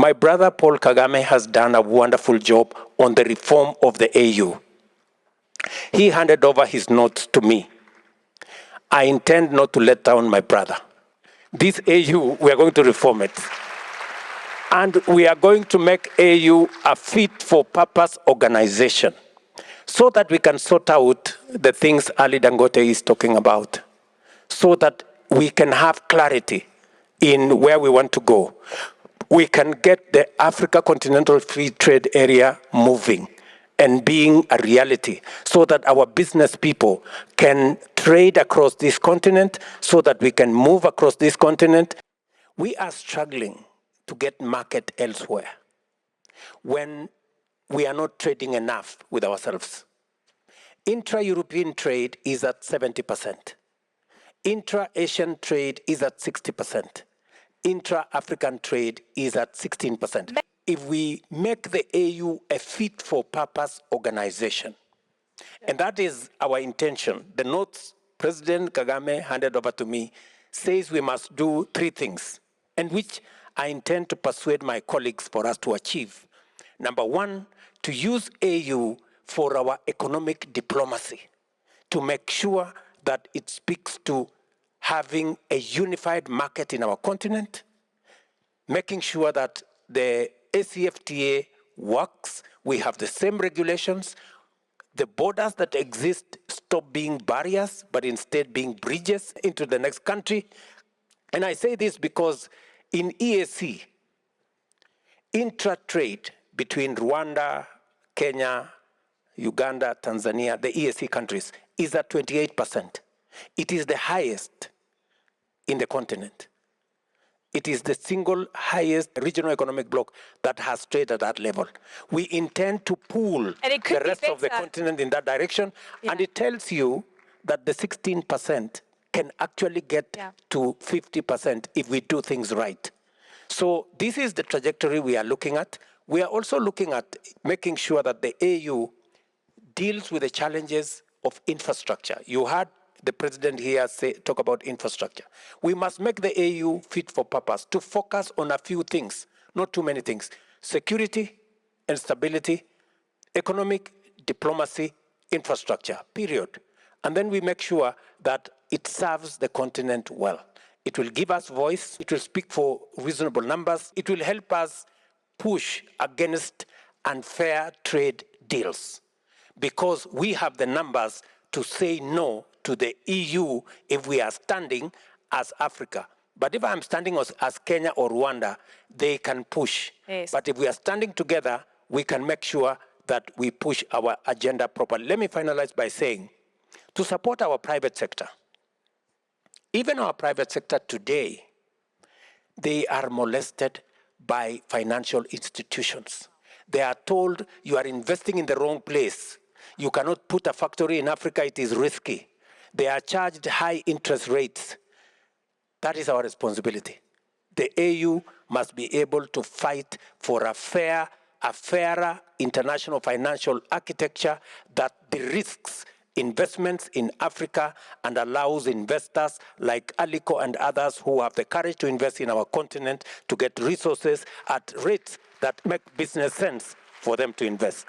My brother Paul Kagame has done a wonderful job on the reform of the AU. He handed over his notes to me. I intend not to let down my brother. This AU, we are going to reform it. And we are going to make AU a fit-for-purpose organization so that we can sort out the things Ali Dangote is talking about, so that we can have clarity in where we want to go. We can get the Africa Continental Free Trade Area moving and being a reality so that our business people can trade across this continent, so that we can move across this continent. We are struggling to get market elsewhere when we are not trading enough with ourselves. Intra-European trade is at 70%. Intra-Asian trade is at 60%. Intra-African trade is at 16%. If we make the AU a fit-for-purpose organization, and that is our intention, the notes President Kagame handed over to me says we must do 3 things, and which I intend to persuade my colleagues for us to achieve. Number 1, to use AU for our economic diplomacy, to make sure that it speaks to having a unified market in our continent, making sure that the ACFTA works, we have the same regulations, the borders that exist stop being barriers, but instead being bridges into the next country. And I say this because in EAC, intra-trade between Rwanda, Kenya, Uganda, Tanzania, the EAC countries, is at 28%. It is the highest in the continent. It is the single highest regional economic bloc that has trade at that level. We intend to pull the rest of the continent in that direction, and it tells you that the 16% can actually get to 50% if we do things right. So this is the trajectory we are looking at. We are also looking at making sure that the AU deals with the challenges of infrastructure. You heard the president here talk about infrastructure. We must make the AU fit for purpose, to focus on a few things, not too many things: security and stability, economic, diplomacy, infrastructure, period. And then we make sure that it serves the continent well. It will give us voice, it will speak for reasonable numbers, it will help us push against unfair trade deals, because we have the numbers to say no to the EU if we are standing as Africa. But if I'm standing as Kenya or Rwanda, they can push. Yes. But if we are standing together, we can make sure that we push our agenda properly. Let me finalize by saying, to support our private sector, even our private sector today, they are molested by financial institutions. They are told, you are investing in the wrong place. You cannot put a factory in Africa, it is risky. They are charged high interest rates. That is our responsibility. The AU must be able to fight for a fairer international financial architecture that de-risks investments in Africa and allows investors like Aliko and others who have the courage to invest in our continent to get resources at rates that make business sense for them to invest.